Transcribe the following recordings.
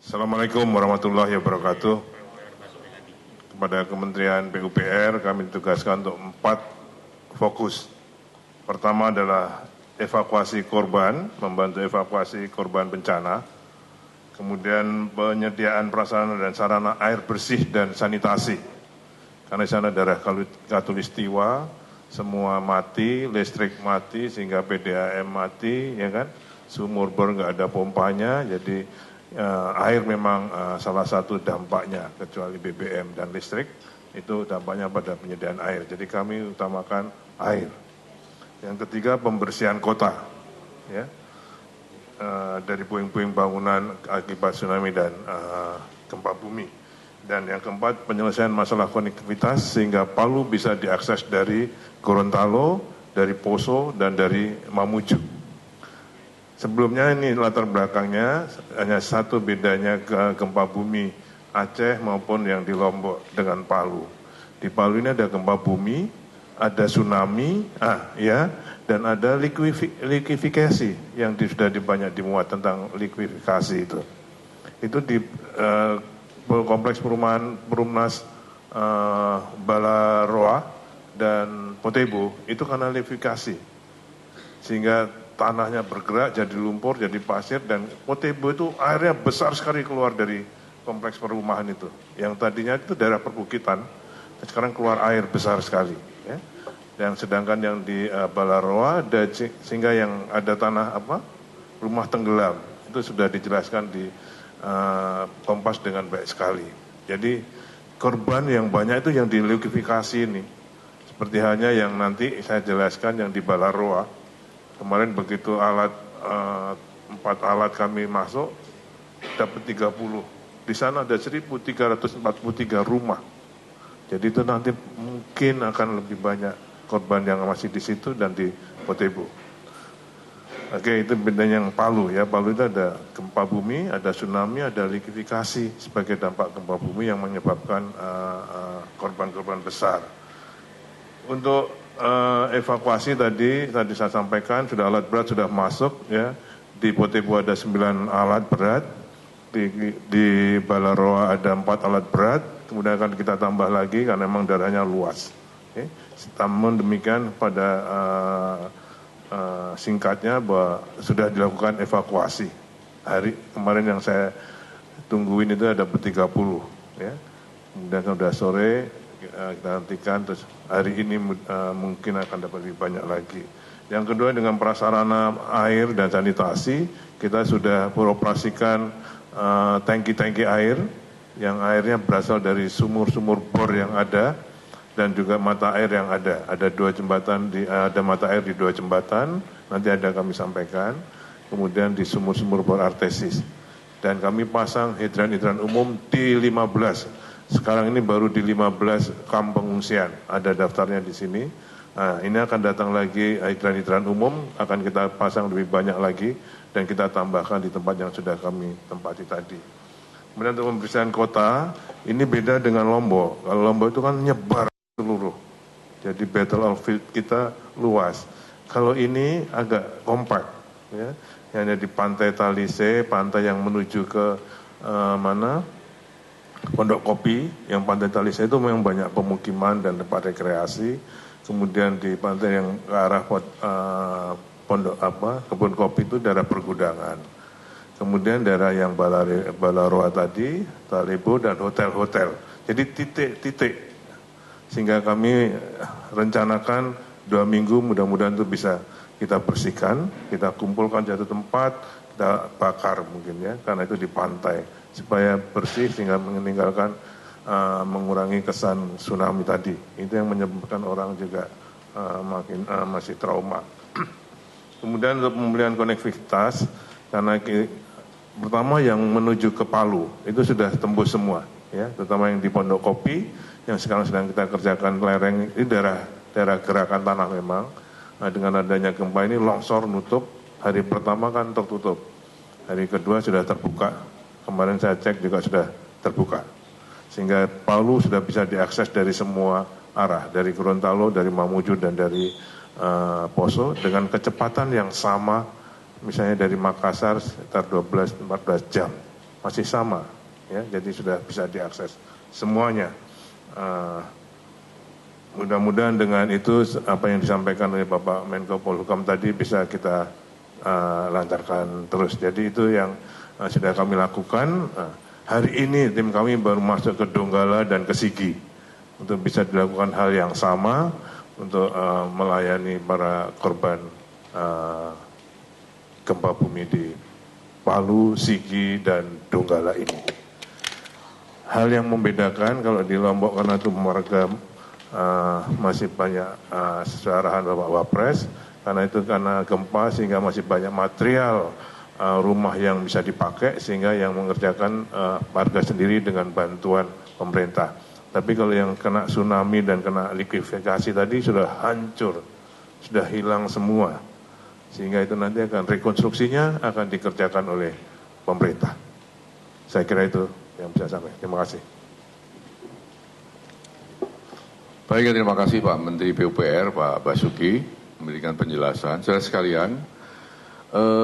Assalamualaikum warahmatullahi wabarakatuh. Kepada Kementerian PUPR kami ditugaskan untuk 4 fokus. Pertama adalah evakuasi korban, membantu evakuasi korban bencana. Kemudian penyediaan prasarana dan sarana air bersih dan sanitasi. Karena di sana daerah Katulistiwa, semua mati, listrik mati sehingga PDAM mati, ya kan? Sumur bor nggak ada pompanya, jadi air memang salah satu dampaknya, kecuali BBM dan listrik, itu dampaknya pada penyediaan air. Jadi kami utamakan air. Yang ketiga, pembersihan kota, ya, dari puing-puing bangunan akibat tsunami dan gempa bumi. Dan yang keempat, penyelesaian masalah konektivitas sehingga Palu bisa diakses dari Gorontalo, dari Poso, dan dari Mamuju. Sebelumnya ini latar belakangnya hanya satu bedanya ke gempa bumi Aceh maupun yang di Lombok dengan Palu. Di Palu ini ada gempa bumi, ada tsunami, dan ada likuifikasi yang sudah banyak dimuat tentang likuifikasi itu. Itu di kompleks perumahan Perumnas Balaroa dan Potebo itu karena likuifikasi, sehingga tanahnya bergerak jadi lumpur, jadi pasir, dan Potebo itu airnya besar sekali keluar dari kompleks perumahan itu. Yang tadinya itu daerah perbukitan, sekarang keluar air besar sekali. Ya. Yang sedangkan yang di Balaroa ada sehingga yang ada tanah rumah tenggelam itu sudah dijelaskan di Kompas dengan baik sekali. Jadi korban yang banyak itu yang di likuifikasi ini, seperti halnya yang nanti saya jelaskan yang di Balaroa. Kemarin begitu 4 alat kami masuk, dapat 30. Di sana ada 1.343 rumah. Jadi itu nanti mungkin akan lebih banyak korban yang masih di situ dan di Potebo. Oke, itu bedanya yang Palu ya. Palu itu ada gempa bumi, ada tsunami, ada likuifikasi sebagai dampak gempa bumi yang menyebabkan korban-korban besar. Untuk evakuasi tadi saya sampaikan sudah alat berat sudah masuk ya. Di Potebo ada 9 alat berat, di Balaroa ada 4 alat berat, kemudian akan kita tambah lagi karena memang daerahnya luas. Okay. Namun demikian pada singkatnya bahwa sudah dilakukan evakuasi. Hari kemarin yang saya tungguin itu ada 30 ya. Kemudian sudah sore kita nantikan, terus hari ini mungkin akan dapat lebih banyak lagi. Yang kedua, dengan prasarana air dan sanitasi, kita sudah beroperasikan tangki-tangki air yang airnya berasal dari sumur-sumur bor yang ada dan juga mata air yang ada. Ada 2 jembatan, ada mata air di 2 jembatan, nanti ada kami sampaikan. Kemudian di sumur-sumur bor artesis. Dan kami pasang hidran-hidran umum di 15. Sekarang ini baru di 15 kamp pengungsian, ada daftarnya di sini. Nah, ini akan datang lagi hidran-hidran umum, akan kita pasang lebih banyak lagi, dan kita tambahkan di tempat yang sudah kami tempati tadi. Kemudian untuk pembersihan kota, ini beda dengan Lombok. Kalau Lombok itu kan nyebar seluruh, jadi battlefield kita luas. Kalau ini agak kompak, ya, hanya di pantai Talise, pantai yang menuju ke Pondok Kopi, yang pantai Talise itu memang banyak pemukiman dan tempat rekreasi. Kemudian di pantai yang ke arah kebun kopi itu daerah pergudangan. Kemudian daerah yang Balaroa tadi, Talebo dan hotel-hotel. Jadi titik-titik. Sehingga kami rencanakan 2 minggu mudah-mudahan itu bisa kita bersihkan, kita kumpulkan satu tempat, kita bakar mungkin ya, karena itu di pantai. Supaya bersih sehingga mengurangi kesan tsunami tadi. Itu yang menyebabkan orang juga masih trauma. Kemudian untuk pemulihan konektivitas, karena pertama yang menuju ke Palu itu sudah tembus semua, ya, terutama yang di Pondok Kopi yang sekarang sedang kita kerjakan lereng, ini daerah gerakan tanah memang. Nah, dengan adanya gempa ini longsor nutup, hari pertama kan tertutup, hari kedua sudah terbuka. Kemarin saya cek juga sudah terbuka. Sehingga Palu sudah bisa diakses dari semua arah. Dari Gorontalo, dari Mamuju, dan dari Poso. Dengan kecepatan yang sama. Misalnya dari Makassar sekitar 12-14 jam. masih sama, ya, jadi sudah bisa diakses semuanya. Mudah-mudahan dengan itu apa yang disampaikan oleh Bapak Menko Polhukam tadi bisa kita lancarkan terus. Jadi itu yang sudah kami lakukan. Hari ini tim kami baru masuk ke Donggala dan ke Sigi untuk bisa dilakukan hal yang sama untuk melayani para korban gempa bumi di Palu, Sigi, dan Donggala ini. Hal yang membedakan kalau di Lombok karena itu warga masih banyak sesuai arahan Bapak Wapres, karena gempa sehingga masih banyak material rumah yang bisa dipakai sehingga yang mengerjakan warga sendiri dengan bantuan pemerintah. Tapi kalau yang kena tsunami dan kena likuifaksi tadi sudah hancur, sudah hilang semua. Sehingga itu nanti akan rekonstruksinya akan dikerjakan oleh pemerintah. Saya kira itu yang bisa saya sampaikan. Terima kasih. Baik, terima kasih Pak Menteri PUPR, Pak Basuki, memberikan penjelasan. Saudara sekalian,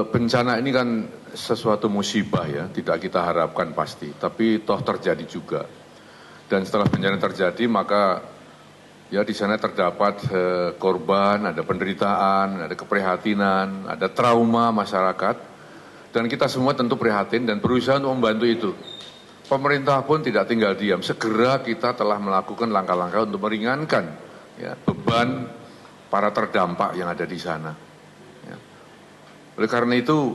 bencana ini kan sesuatu musibah ya, tidak kita harapkan pasti, tapi toh terjadi juga. Dan setelah bencana terjadi, maka ya di sana terdapat korban, ada penderitaan, ada keprihatinan, ada trauma masyarakat, dan kita semua tentu prihatin dan berusaha untuk membantu itu. Pemerintah pun tidak tinggal diam, segera kita telah melakukan langkah-langkah untuk meringankan ya, beban para terdampak yang ada di sana. Ya. Oleh karena itu,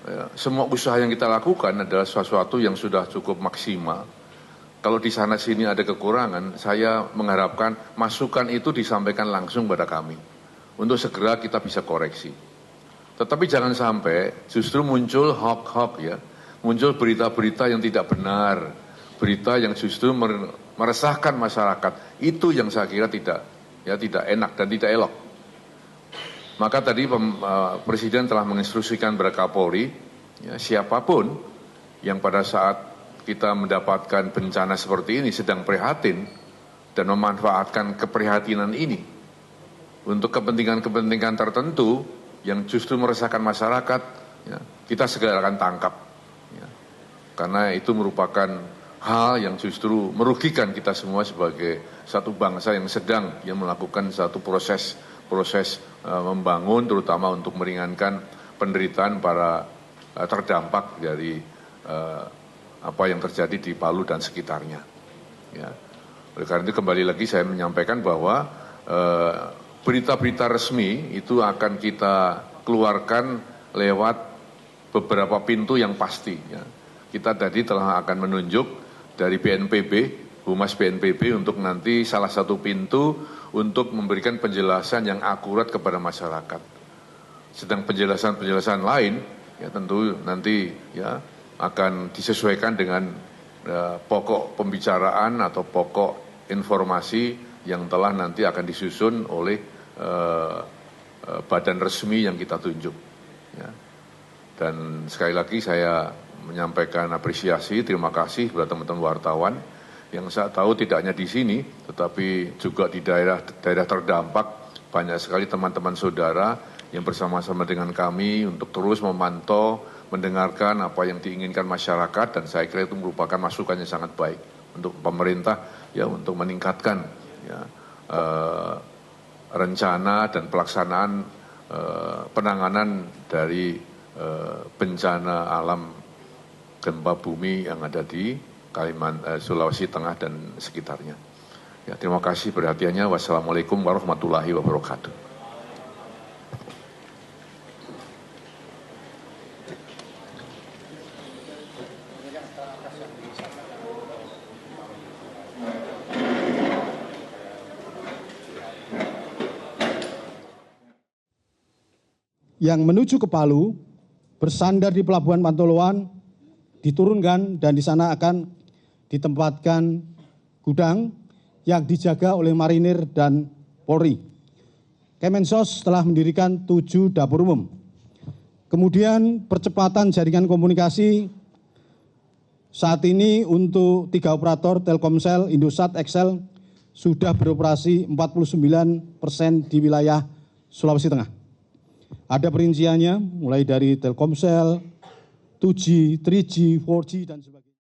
ya, semua usaha yang kita lakukan adalah sesuatu yang sudah cukup maksimal. Kalau di sana sini ada kekurangan, saya mengharapkan masukan itu disampaikan langsung pada kami untuk segera kita bisa koreksi. Tetapi jangan sampai justru muncul hoax-hoax ya, muncul berita-berita yang tidak benar, berita yang justru meresahkan masyarakat. Itu yang saya kira tidak enak dan tidak elok. Maka tadi Presiden telah menginstruksikan kepada Kapolri, ya, siapapun yang pada saat kita mendapatkan bencana seperti ini sedang prihatin dan memanfaatkan keprihatinan ini untuk kepentingan-kepentingan tertentu yang justru meresahkan masyarakat, ya, kita segera akan tangkap. Ya. Karena itu merupakan hal yang justru merugikan kita semua sebagai satu bangsa yang sedang melakukan satu proses membangun, terutama untuk meringankan penderitaan para terdampak dari apa yang terjadi di Palu dan sekitarnya. Ya. Oleh karena itu kembali lagi saya menyampaikan bahwa berita-berita resmi itu akan kita keluarkan lewat beberapa pintu yang pasti. Ya. Kita tadi telah akan menunjuk dari BNPB, Humas BNPB untuk nanti salah satu pintu untuk memberikan penjelasan yang akurat kepada masyarakat. Sedang penjelasan-penjelasan lain, ya tentu nanti ya akan disesuaikan dengan pokok pembicaraan atau pokok informasi yang telah nanti akan disusun oleh badan resmi yang kita tunjuk. Ya. Dan sekali lagi saya menyampaikan apresiasi, terima kasih kepada teman-teman wartawan yang saya tahu tidak hanya di sini, tetapi juga di daerah terdampak banyak sekali teman-teman saudara yang bersama-sama dengan kami untuk terus memantau, mendengarkan apa yang diinginkan masyarakat, dan saya kira itu merupakan masukan yang sangat baik untuk pemerintah ya untuk meningkatkan ya, rencana dan pelaksanaan penanganan dari bencana alam gempa bumi yang ada di Sulawesi Tengah dan sekitarnya. Ya, terima kasih perhatiannya. Wassalamualaikum warahmatullahi wabarakatuh. Yang menuju ke Palu bersandar di Pelabuhan Pantoloan, diturunkan dan di sana akan ditempatkan gudang yang dijaga oleh marinir dan Polri. Kemensos telah mendirikan 7 dapur umum. Kemudian percepatan jaringan komunikasi saat ini untuk 3 operator Telkomsel, Indosat, XL sudah beroperasi 49% di wilayah Sulawesi Tengah. Ada perinciannya mulai dari Telkomsel, 2G, 3G, 4G, dan sebagainya.